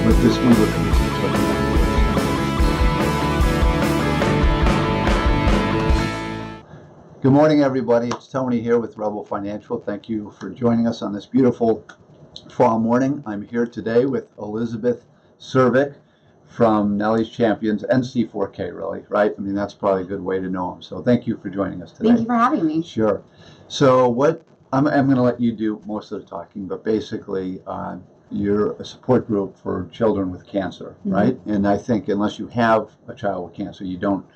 But this one was Good morning, everybody. It's Tony here with Rebel Financial. Thank you for joining us on this beautiful fall morning. I'm here today with Elizabeth Servick from Nellie's Champions, NC4K, really, right? I mean, that's probably a good way to know them. So thank you for joining us today. Thank you for having me. Sure. So I'm going to let you do most of the talking, but basically, you're a support group for children with cancer, right? And I think unless you have a child with cancer, you don't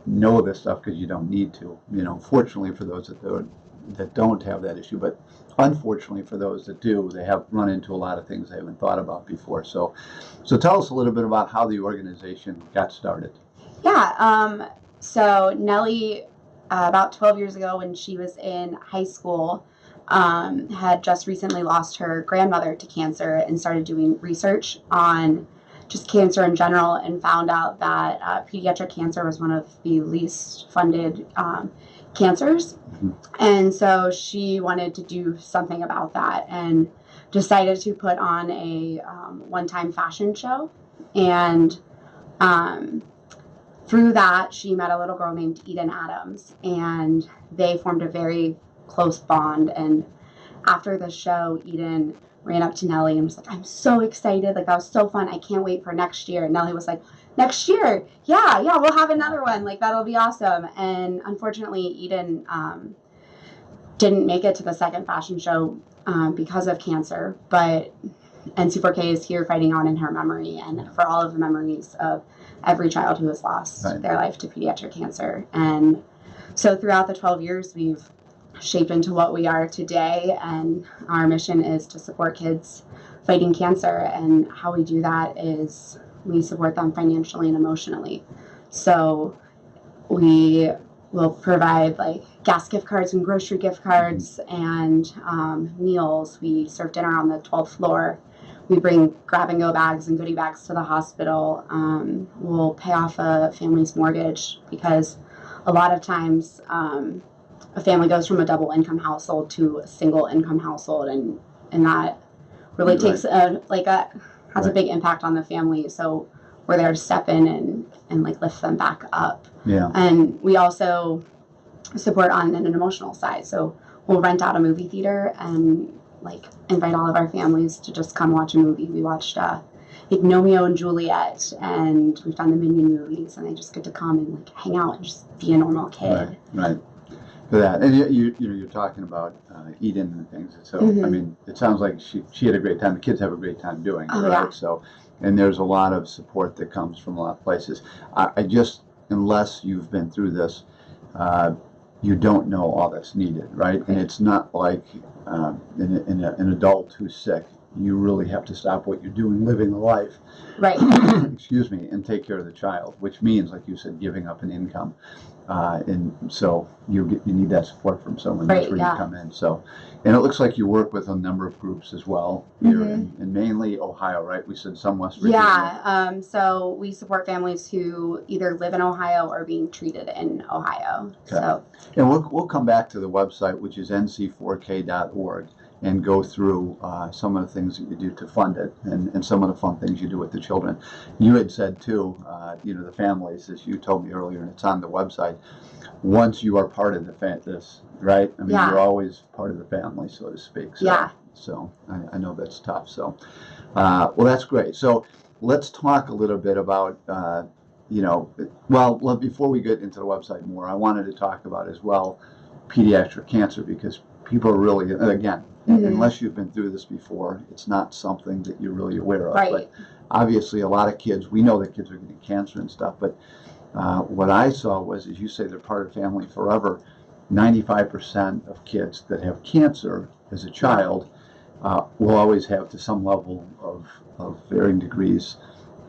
know this stuff because you don't need to. You know, fortunately for those that don't have that issue, but unfortunately for those that do, they have run into a lot of things they haven't thought about before. So tell us a little bit about how the organization got started. Yeah. So Nellie, about 12 years ago when she was in high school, had just recently lost her grandmother to cancer and started doing research on just cancer in general, and found out that pediatric cancer was one of the least funded cancers. And so she wanted to do something about that and decided to put on a one-time fashion show. And through that, she met a little girl named Eden Adams, and they formed a very close bond. And after the show, Eden ran up to Nellie and was like, "I'm so excited. Like, that was so fun. I can't wait for next year." And Nellie was like, "Next year? Yeah, we'll have another one. Like, that'll be awesome." And unfortunately, Eden didn't make it to the second fashion show because of cancer. But NC4K is here fighting on in her memory and for all of the memories of every child who has lost their life to pediatric cancer. And so throughout the 12 years, we've shaped into what we are today, and our mission is to support kids fighting cancer. And how we do that is we support them financially and emotionally. So we will provide like gas gift cards and grocery gift cards and meals. We serve dinner on the 12th floor. We bring grab-and-go bags and goodie bags to the hospital. We'll pay off a family's mortgage, because a lot of times a family goes from a double income household to a single income household, and that really takes has a big impact on the family. So we're there to step in and like lift them back up. Yeah. And we also support on an emotional side. So we'll rent out a movie theater and like invite all of our families to just come watch a movie. We watched Romeo and Juliet, and we've done the Minion movies, and they just get to come and like hang out and just be a normal kid. Right. For that, and you're talking about Eden and things. So I mean, it sounds like she had a great time. The kids have a great time doing it, right? Yeah. So, and there's a lot of support that comes from a lot of places. I just, unless you've been through this, you don't know all that's needed, right? And it's not like an adult who's sick. You really have to stop what you're doing, living the life, right? Excuse me, and take care of the child, which means, like you said, giving up an income, and so you need that support from someone. That's where you come in. So, and it looks like you work with a number of groups as well here in mainly Ohio, right? We said some West Virginia. Yeah. So we support families who either live in Ohio or being treated in Ohio. Okay. So, and we'll come back to the website, which is nc4k.org. and go through some of the things that you do to fund it, and some of the fun things you do with the children. You had said too, the families, as you told me earlier, and it's on the website, once you are part of this, right? I mean, you're always part of the family, so to speak. So, So I know that's tough. So, well, that's great. So let's talk a little bit about, before we get into the website more, I wanted to talk about as well pediatric cancer, because people are really, again, unless you've been through this before, it's not something that you're really aware of. Right. But obviously, a lot of kids, we know that kids are getting cancer and stuff, but what I saw was, as you say, they're part of family forever. 95% of kids that have cancer as a child will always have, to some level of varying degrees,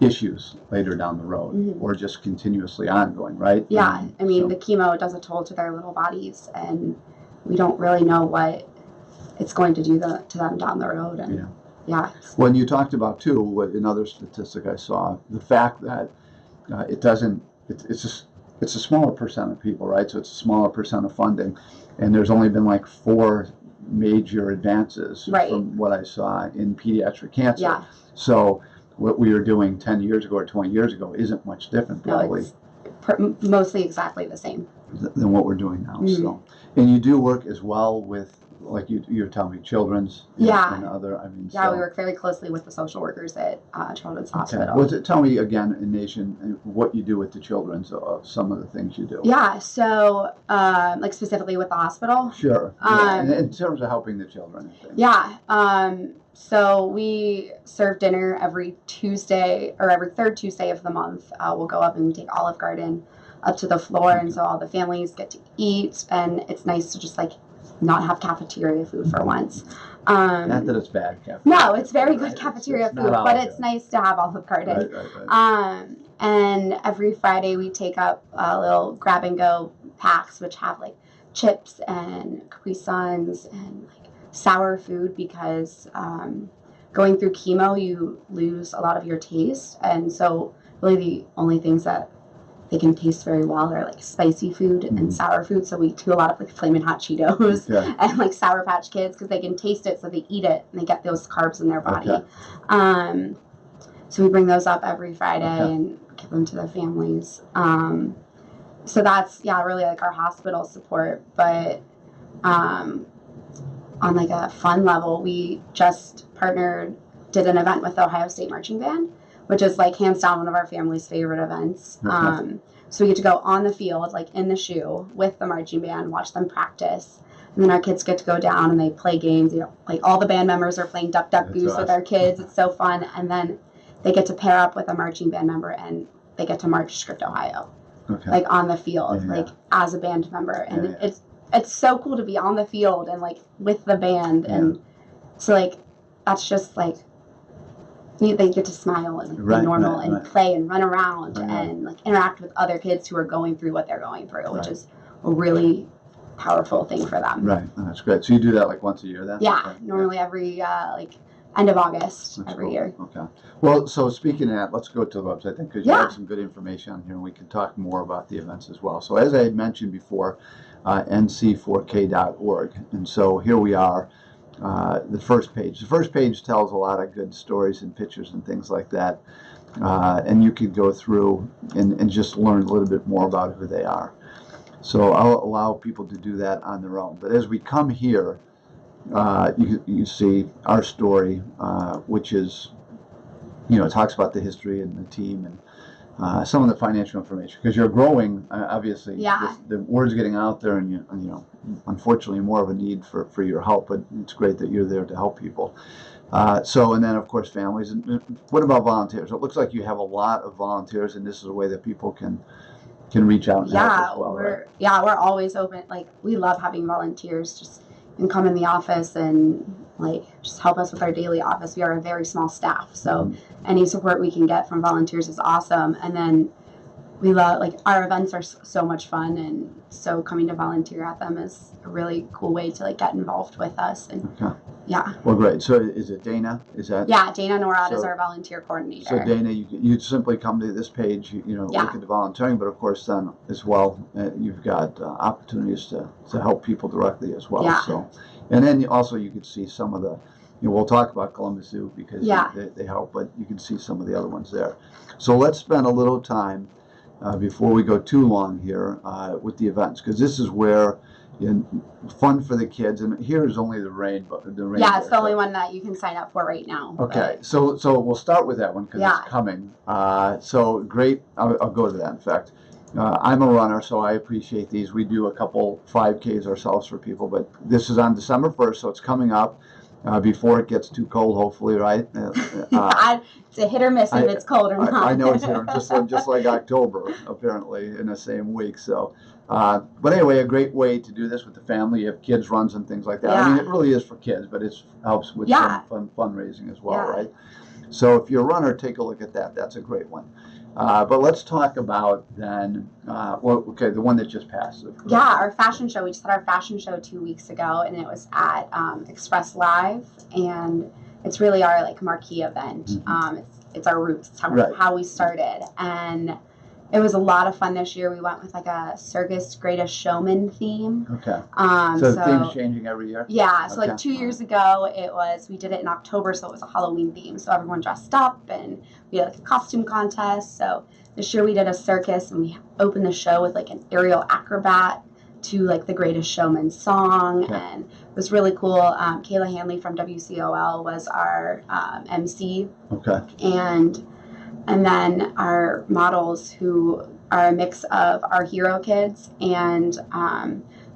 issues later down the road, or just continuously ongoing, right? Yeah, I mean, the chemo does a toll to their little bodies, and we don't really know what it's going to do to them down the road. And Well, you talked about too, another statistic I saw, the fact that it's a smaller percent of people, right? So it's a smaller percent of funding, and there's only been like 4 major advances from what I saw in pediatric cancer. Yeah. So what we were doing 10 years ago or 20 years ago isn't much different, probably. No, it's mostly exactly the same than what we're doing now. So, and you do work as well with, like you're telling me, children's and other. I mean, we work very closely with the social workers at Children's Hospital. Well, tell me again, in Nation, what you do with the children's, some of the things you do. Yeah, so like specifically with the hospital. Sure. And in terms of helping the children. And things. Yeah. So we serve dinner every Tuesday or every third Tuesday of the month. We'll go up and take Olive Garden up to the floor, and so all the families get to eat, and it's nice to just like not have cafeteria food for once. Not that it's bad cafeteria. No, it's very good cafeteria food, but it's nice to have Olive Garden. Right. And every Friday we take up little grab and go packs, which have like chips and Capri Suns and like sour food, because going through chemo you lose a lot of your taste, and so really the only things that they can taste very well are like spicy food and sour food. So we do a lot of like Flamin' Hot Cheetos and like Sour Patch Kids, because they can taste it, so they eat it and they get those carbs in their body. So we bring those up every Friday and give them to the families. So that's really like our hospital support. But on like a fun level, we just did an event with the Ohio State Marching Band, which is like hands down one of our family's favorite events. So we get to go on the field, like in the shoe with the marching band, watch them practice. And then our kids get to go down and they play games. You know, like all the band members are playing Duck Duck Goose with our kids. It's so fun. And then they get to pair up with a marching band member and they get to march Script, Ohio, like on the field, like as a band member. And it's so cool to be on the field and like with the band. And so like, that's just like, they get to smile and be normal and play and run around and like interact with other kids who are going through what they're going through, which is a really powerful thing for them. Right, that's great. So you do that like once a year then? Yeah, normally every like end of August every year. Okay. Well, so speaking of that, let's go to the website then, because you have some good information on here and we can talk more about the events as well. So as I had mentioned before, NC4K.org. And so here we are. The first page tells a lot of good stories and pictures and things like that, and you could go through and just learn a little bit more about who they are. So I'll allow people to do that on their own, but as we come here, you see our story, which is, it talks about the history and the team and some of the financial information, because you're growing, obviously. The word's getting out there, and unfortunately more of a need for your help, but it's great that you're there to help people. And then of course families. And what about volunteers? It looks like you have a lot of volunteers, and this is a way that people can reach out and help as well. We're always open. Like, we love having volunteers just and come in the office and like just help us with our daily office. We are a very small staff, so any support we can get from volunteers is awesome. And then we love, like, our events are so much fun, and so coming to volunteer at them is a really cool way to like get involved with us. And well, great. So is it Dana? Is that? Yeah, Dana Norad is our volunteer coordinator. So Dana, you simply come to this page, look at the volunteering, but of course then as well, you've got opportunities to help people directly as well. So, and then also you could see some of the, we'll talk about Columbus Zoo because they help, but you can see some of the other ones there. So let's spend a little time before we go too long here with the events, because this is where fun for the kids, and here is only the rain. Yeah, it's the only one that you can sign up for right now. Okay, so we'll start with that one because it's coming. So great. I'll go to that. In fact, I'm a runner, so I appreciate these. We do a couple 5Ks ourselves for people, but this is on December 1st, so it's coming up. Before it gets too cold, hopefully, right? It's a hit or miss if it's cold or not. I know it's just like October, apparently, in the same week. So, but anyway, a great way to do this with the family. You have kids runs and things like that. I mean, it really is for kids, but it helps with some fundraising as well, right? So if you're a runner, take a look at that. That's a great one. But let's talk about then, the one that just passed. Our fashion show. We just had our fashion show 2 weeks ago, and it was at Express Live, and it's really our like marquee event. It's our roots. It's how we started, and it was a lot of fun this year. We went with like a Circus Greatest Showman theme. Okay. So the theme's changing every year? Yeah. So like 2 years ago, we did it in October, so it was a Halloween theme. So everyone dressed up and we had like a costume contest. So this year we did a circus and we opened the show with like an aerial acrobat to like the Greatest Showman song, and it was really cool. Kayla Hanley from WCOL was our MC. Okay. And then our models, who are a mix of our hero kids and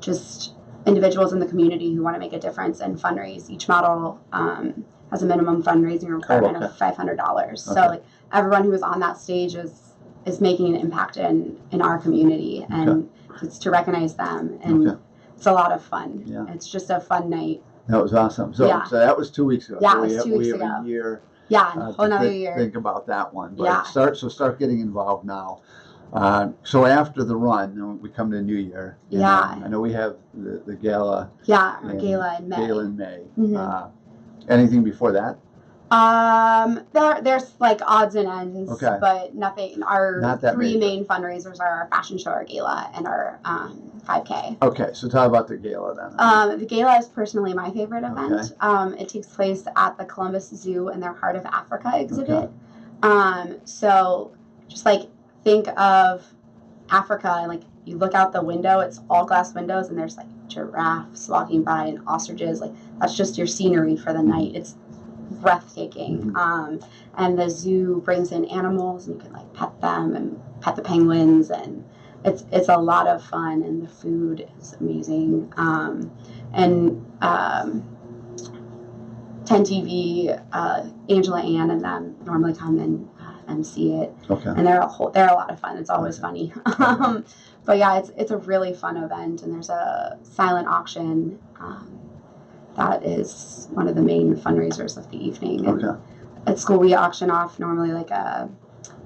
just individuals in the community who want to make a difference and fundraise. Each model has a minimum fundraising requirement of $500. So like everyone who was on that stage is making an impact in our community, and it's to recognize them, and it's a lot of fun. Yeah. It's just a fun night. That was awesome. So that was 2 weeks ago. Yeah, so it was 2 weeks ago. We have a year. Yeah, a whole another year. Think about that one. But start getting involved now. So after the run, we come to New Year. I know we have the gala. Yeah, our gala in May. Gala in May. Mm-hmm. Anything before that? There's like odds and ends, but nothing. Our three main fundraisers are our fashion show, our gala, and our 5K. Okay, so talk about the gala then. The gala is personally my favorite event. It takes place at the Columbus Zoo in their Heart of Africa exhibit. So just like think of Africa, and like you look out the window, it's all glass windows, and there's like giraffes walking by and ostriches. Like that's just your scenery for the night. It's breathtaking. And the zoo brings in animals, and you can like pet them and pet the penguins, and it's a lot of fun, and the food is amazing. 10 TV, Angela Ann and them normally come and MC it, and they're a lot of fun. It's always funny. But yeah, it's a really fun event, and there's a silent auction. That is one of the main fundraisers of the evening. And at school, we auction off normally like a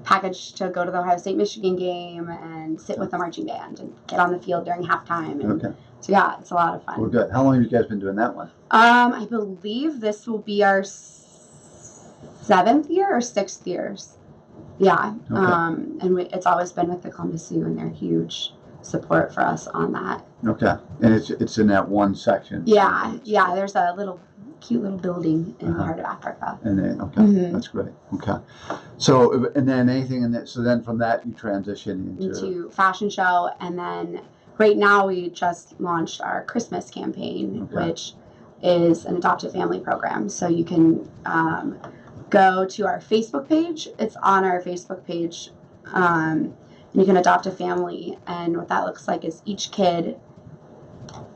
package to go to the Ohio State-Michigan game and sit with the marching band and get on the field during halftime. And so yeah, it's a lot of fun. Well, good. How long have you guys been doing that one? I believe this will be our 7th year or 6th years. Yeah. And it's always been with the Columbus Zoo, and they're huge support for us on that. Okay. And it's in that one section. Yeah. Yeah. There's a cute little building in the Heart of Africa. And then, that's great. Okay. So, and then anything in that, so then from that you transition into fashion show. And then right now we just launched our Christmas campaign, which is an adoptive family program. So you can go to our Facebook page. It's on our Facebook page. You can adopt a family, and what that looks like is each kid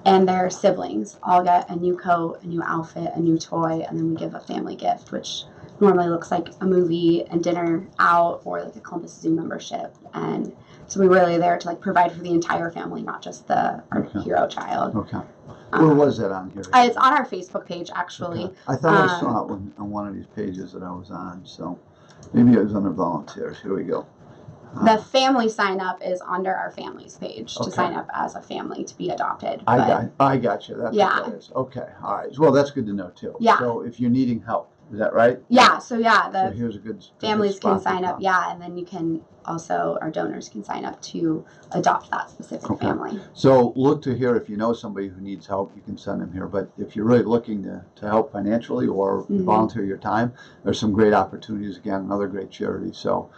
and their siblings all get a new coat, a new outfit, a new toy, and then we give a family gift, which normally looks like a movie and dinner out, or like a Columbus Zoo membership. And so we're really there to like provide for the entire family, not just our hero child. Okay. Where was that on here? It's on our Facebook page, actually. I thought I saw it on one of these pages that I was on, so maybe it was under volunteers. Here we go. The family sign up is under our families page to sign up as a family to be adopted. I got you. That's what that is. Okay. All right. Well, that's good to know too. Yeah. So if you're needing help, is that right? Yeah. So yeah, so here's a good families can sign up. Yeah, and then you can also, our donors can sign up to adopt that specific family. So look to here, if you know somebody who needs help, you can send them here. But if you're really looking to help financially or volunteer your time, there's some great opportunities. Again, another great charity. So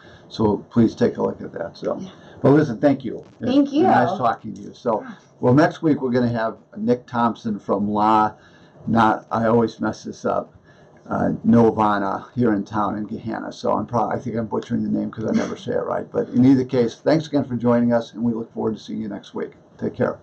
please take a look at that. So, well, listen, thank you. Thank you. Nice talking to you. So, well, next week we're going to have Nick Thompson from I always mess this up, Novana here in town in Gahanna. So I think I'm butchering the name because I never say it right. But in either case, thanks again for joining us, and we look forward to seeing you next week. Take care.